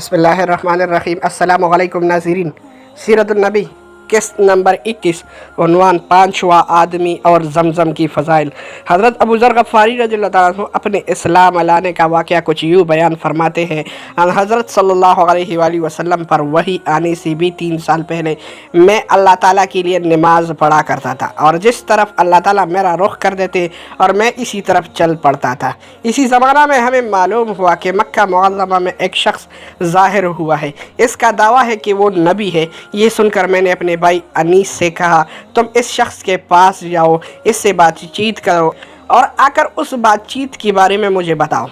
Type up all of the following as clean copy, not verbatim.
बिस्मिल्लाहिर्रहमानिर्रहीम। अस्सलामु अलैकुम नाज़रीन। सीरतुन्नबी किस्त नंबर 21, उन्वान पाँचवा आदमी और जमज़म की फ़ज़ाइल। हज़रत अबू ज़र ग़फ़ारी रज़ियल्लाहु ताला अन्हु अपने इस्लाम लाने का वाक़या कुछ यूँ बयान फरमाते हैं। हज़रत सल्लल्लाहु अलैहि वसल्लम पर वही आने से भी 3 साल पहले मैं अल्लाह ताला के लिए नमाज़ पढ़ा करता था और जिस तरफ अल्लाह ताला मेरा रुख कर देते और मैं इसी तरफ चल पड़ता था। इसी ज़माना में हमें मालूम हुआ कि मक्का मुअज़्ज़मा में एक शख्स ज़ाहिर हुआ है, इसका दावा है कि वो नबी है। ये सुनकर मैंने अपने भाई अनीस से कहा, तुम इस शख्स के पास जाओ, इससे बातचीत करो और आकर उस बातचीत के बारे में मुझे बताओ।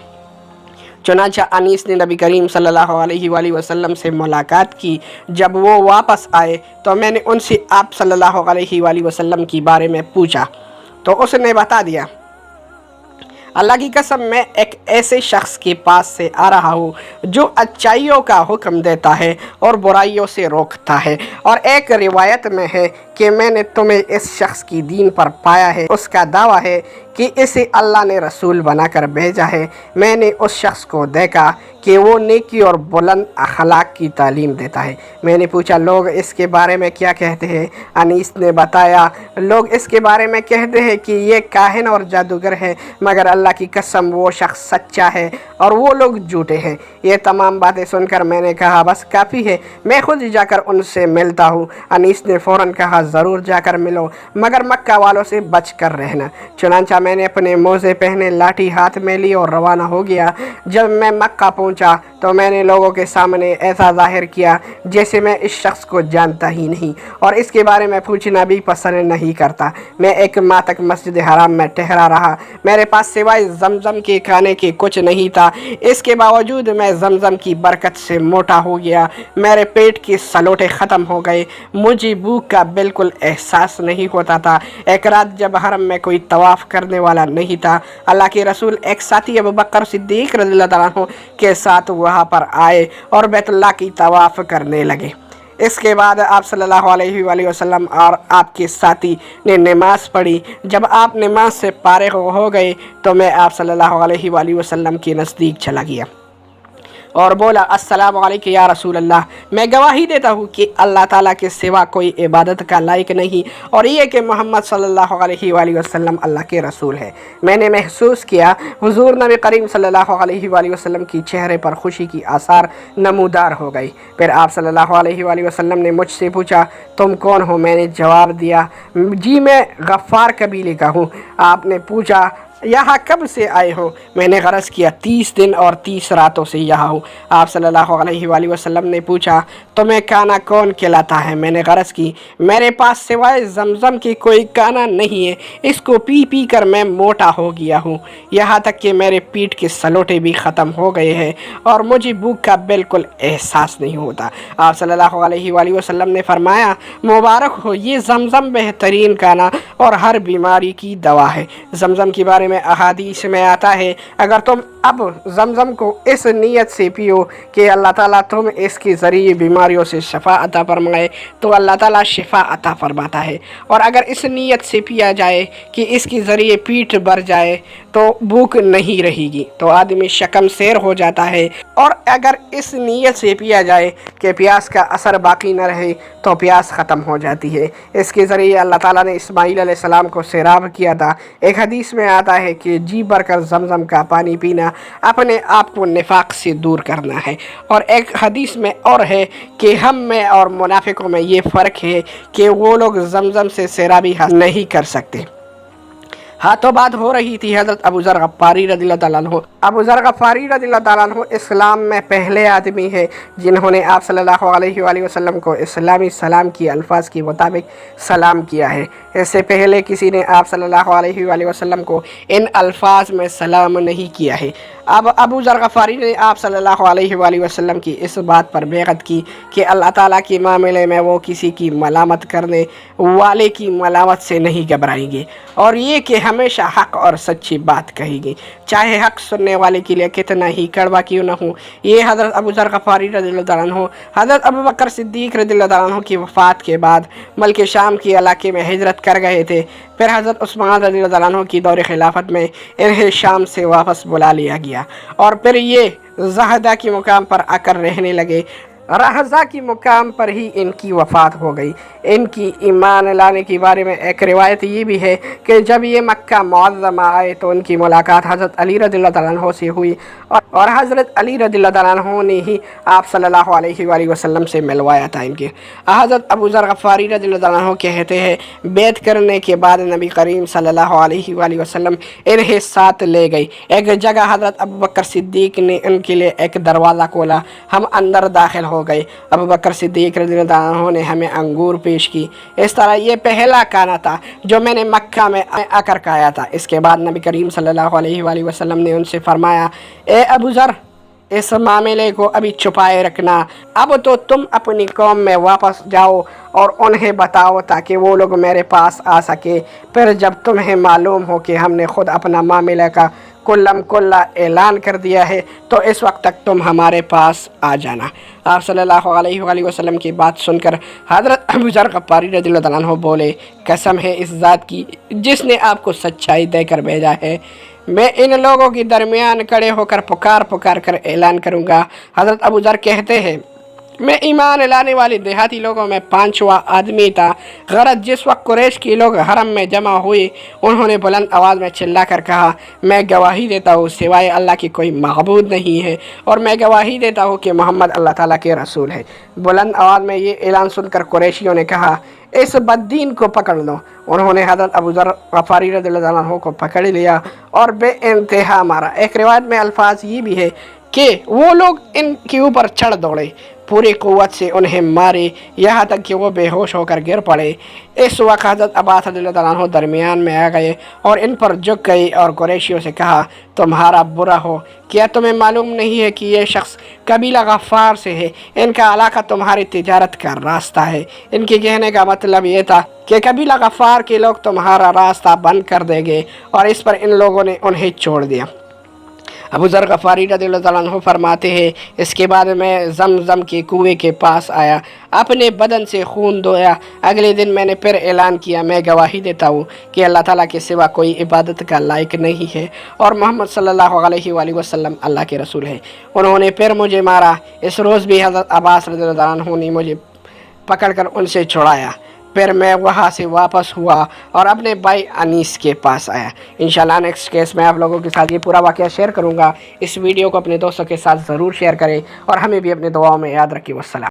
चुनांचे अनीस ने नबी करीम सल्लल्लाहु अलैहि वसल्लम से मुलाकात की। जब वो वापस आए तो मैंने उनसे आप सल्लल्लाहु अलैहि वसल्लम के बारे में पूछा तो उसने बता दिया, अल्लाह की कसम मैं एक ऐसे शख्स के पास से आ रहा हूँ जो अच्छाइयों का हुक्म देता है और बुराइयों से रोकता है। और एक रिवायत में है कि मैंने तुम्हें इस शख्स की दीन पर पाया है। उसका दावा है कि इसे अल्लाह ने रसूल बनाकर भेजा है। मैंने उस शख्स को देखा कि वो नेकी और बुलंद अखलाक की तालीम देता है। मैंने पूछा, लोग इसके बारे में क्या कहते हैं? अनीस ने बताया, लोग इसके बारे में कहते हैं कि ये काहिन और जादूगर है, मगर अल्लाह की कसम वो शख्स सच्चा है और वो लोग झूठे हैं। ये तमाम बातें सुनकर मैंने कहा, बस काफ़ी है, मैं खुद जाकर उनसे मिलता हूँ। अनीस ने फ़ौरन कहा, ज़रूर जाकर मिलो, मगर मक्का वालों से बच कर रहना। चुनांचा मैंने अपने मोज़े पहने लाठी हाथ में ली और रवाना हो गया। जब मैं मक्का पहुंचा तो मैंने लोगों के सामने ऐसा जाहिर किया जैसे मैं इस शख्स को जानता ही नहीं और इसके बारे में पूछना भी पसंद नहीं करता। मैं एक माह तक मस्जिद हराम में ठहरा रहा। मेरे पास सिवाय जमजम के खाने के कुछ नहीं था। इसके बावजूद मैं जमजम की बरकत से मोटा हो गया। मेरे पेट के सलोटे ख़त्म हो गए। मुझे भूख का बिल्कुल एहसास नहीं होता था। एक रात जब हरम में कोई तवाफ़ करने वाला नहीं था, अल्लाह के रसूल एक साथी अबू बकर सिद्दीक़ रज़ियल्लाहु ताला अन्हु के साथ वहाँ पर आए और बैतुल्लाह की तवाफ़ करने लगे। इसके बाद आप सल्लल्लाहु अलैहि वसल्लम और आपके साथी ने नमाज़ पढ़ी। जब आप नमाज से फारिग़ हो गए तो मैं आप सल्लल्लाहु अलैहि वसल्लम के नज़दीक चला गया और बोला, अस्सलामु अलैकुम या रसूल अल्लाह। मैं गवाही देता हूँ कि अल्लाह ताला के सिवा कोई इबादत का लायक नहीं और ये कि मोहम्मद सल्लल्लाहु अलैहि वसल्लम अल्लाह के रसूल है। मैंने महसूस किया हुज़ूर नबी करीम सल्लल्लाहु अलैहि वसल्लम की चेहरे पर खुशी की आसार नमूदार हो गई। फिर आप सल्लल्लाहु अलैहि वसल्लम ने मुझसे पूछा, तुम कौन हो? मैंने जवाब दिया, जी मैं गफ़ार कबीले का हूँ। आपने पूछा, यहाँ कब से आए हो? मैंने गरज किया, 30 दिन और 30 रातों से यहाँ हूँ। आप सल्लल्लाहु अलैहि वसल्लम ने पूछा, तुम्हें खाना कौन खिलाता है? मैंने गरज की, मेरे पास सिवाय जमजम की कोई खाना नहीं है। इसको पी पी कर मैं मोटा हो गया हूँ, यहाँ तक कि मेरे पीठ के सलोटे भी ख़त्म हो गए हैं और मुझे भूख का बिल्कुल एहसास नहीं होता। आप सल्लल्लाहु अलैहि वसल्लम ने फरमाया, मुबारक हो, ये जमजम बेहतरीन खाना और हर बीमारी की दवा है। जमजम के बारे में अहादीस में आता है, अगर तुम अब जमजम को इस नीयत से पियो कि अल्लाह ताला तुम इसके ज़रिए बीमारियों से शफा अता फरमाए तो अल्लाह ताला शिफा अता फरमाता है, और अगर इस नीयत से पिया जाए कि इसके ज़रिए पीठ भर जाए तो भूख नहीं रहेगी तो आदमी शकम शेर हो जाता है, और अगर इस नीयत से पिया जाए कि प्यास का असर बाकी न रहे तो प्यास ख़त्म हो जाती है। इसके ज़रिए अल्लाह ताला ने इस्माईल अलैहिस्सलाम को सैराब किया था। एक हदीस में आता है कि जी भरकर जमजम का पानी पीना अपने आप को निफाक से दूर करना है। और एक हदीस में और है कि हम में और मुनाफिकों में ये फ़र्क है कि वो लोग जमजम से सैराबी नहीं कर सकते। हाँ, तो बात हो रही थी हज़रत अबू ज़र ग़फ़ारी रज़ियल्लाहु ताला अन्हु। अबू ज़र ग़फ़ारी रज़ियल्लाहु ताला अन्हु इस्लाम में पहले आदमी है जिन्होंने आप सल्लल्लाहु अलैहि वसल्लम को इस्लामी सलाम की अल्फाज के मुताबिक सलाम किया है। इससे पहले किसी ने आप सल्लल्लाहु अलैहि वसल्लम को इन अल्फाज में सलाम नहीं किया है। अब अबू ज़र ग़फ़ारी ने आप सल्लल्लाहु अलैहि वसल्लम की इस बात पर बैअत की कि अल्लाह ताला के मामले में वो किसी की मलामत करने वाले की मलामत से नहीं घबराएंगे और ये कि हमेशा हक़ और सच्ची बात कहेंगे, चाहे हक़ सुनने वाले के लिए कितना ही कड़वा क्यों न हो। ये हज़रत अबू ज़र ग़फ़ारी रज़ियल्लाहु ताला अन्हु हज़रत अबू बकर सिद्दीक़ रज़ियल्लाहु ताला अन्हु की वफ़ात के बाद मल्क शाम के इलाके में हिजरत कर गए थे। फिर हज़रत उस्मान रज़ियल्लाहु ताला अन्हु की दौर खिलाफत में इन्हें शाम से वापस बुला लिया गया और फिर ये ज़हदा के मुकाम पर आकर रहने लगे। रहज़ा की मुकाम पर ही इनकी वफ़ात हो गई। इनकी ईमान लाने के बारे में एक रिवायत ये भी है कि जब ये मक्का मुअज़्ज़मा आए तो उनकी मुलाकात हज़रत अली रज़ियल्लाहु तआला अन्हु से हुई और हज़रत अली रज़ियल्लाहु तआला अन्हु ने ही आप सल्लल्लाहु अलैहि वसल्लम से मिलवाया था इनके। हज़रत अबू ज़र गफ़ारी रज़ियल्लाहु तआला अन्हु कहते हैं बैत करने के बाद नबी करीम सल्लल्लाहु अलैहि वसल्लम इन्हें साथ ले गए। एक जगह हज़रत अबू बकर सिद्दीक़ ने उनके लिए एक दरवाज़ा खोला, हम अंदर दाखिल हो गए। अबू बकर सिद्दीक़ रज़ियल्लाहु अन्हु ने हमें अंगूर पेश की। इस तरह ये पहला खाना था जो मैंने मक्का में आकर खाया था। इसके बाद नबी करीम सल्लल्लाहु अलैहि वसल्लम ने उनसे फरमाया, ए अबू ज़र, इस मामले को अभी छुपाए रखना, अब तो तुम अपनी कौम में वापस जाओ और उन्हें बताओ ताकि वो लोग मेरे पास आ सके। फिर जब तुम्हें मालूम हो कि हमने ख़ुद अपना मामला का कुल्लम कुल्ला ऐलान कर दिया है तो इस वक्त तक तुम हमारे पास आ जाना। आप सल्लल्लाहु अलैहि वसल्लम की बात सुनकर हज़रत अबू ज़र गफ़ारी रज़ियल्लाहु तआला अन्हु बोले, कसम है इस ज़ात की जिसने आपको सच्चाई देकर भेजा है, मैं इन लोगों के दरमियान खड़े होकर पुकार कर ऐलान करूँगा। हज़रत अबू ज़र कहते हैं मैं ईमान लाने वाले देहाती लोगों में 5वां आदमी था। गरज जिस वक्त कुरैश के लोग हरम में जमा हुए उन्होंने बुलंद आवाज़ में चिल्ला कर कहा, मैं गवाही देता हूँ सिवाय अल्लाह की कोई माबूद नहीं है और मैं गवाही देता हूँ कि मोहम्मद अल्लाह ताला के रसूल है। बुलंद आवाज़ में ये ऐलान सुनकर कुरैशियों ने कहा, इस बद्दीन को पकड़ लो। उन्होंने हज़रत अबू ज़र गफ़ारी रज़ियल्लाहु अन्हु को पकड़ लिया और बेइंतहा मारा। एक रिवायत में अल्फाज ये भी है कि वो लोग इनके ऊपर चढ़ दौड़े, पूरी क़ुव्वत से उन्हें मारे यहाँ तक कि वो बेहोश होकर गिर पड़े। इस वक्त हज़रत अब्बास रज़ियल्लाहु तआला अन्हु दरमियान में आ गए और इन पर झुक गए और कुरैशियों से कहा, तुम्हारा बुरा हो, क्या तुम्हें मालूम नहीं है कि ये शख्स कबीला गफ़ार से है, इनका इलाका तुम्हारी तिजारत का रास्ता है। इनके कहने का मतलब ये था कि कबीला गफ़ार के लोग तुम्हारा रास्ता बंद कर देंगे और इस पर इन लोगों ने उन्हें छोड़ दिया। अबू ज़र गफ़ारी रज़ियल्लाहु तआला अन्हु फरमाते हैं इसके बाद मैं ज़मज़म के कुएं के पास आया, अपने बदन से खून धोया। अगले दिन मैंने फिर ऐलान किया, मैं गवाही देता हूँ कि अल्लाह ताला के सिवा कोई इबादत का लायक नहीं है और मोहम्मद सल्लल्लाहु अलैहि वसल्लम अल्लाह के रसूल है। उन्होंने फिर मुझे मारा। इस रोज़ भी हज़रत अब्बास रज़ियल्लाहु तआला अन्हु ने मुझे पकड़ कर उनसे छुड़ाया। फिर मैं वहाँ से वापस हुआ और अपने भाई अनीस के पास आया। इंशाल्लाह नेक्स्ट केस में आप लोगों के साथ ये पूरा वाक़या शेयर करूँगा। इस वीडियो को अपने दोस्तों के साथ ज़रूर शेयर करें और हमें भी अपने दुआओं में याद रखिए। वस्सलाम।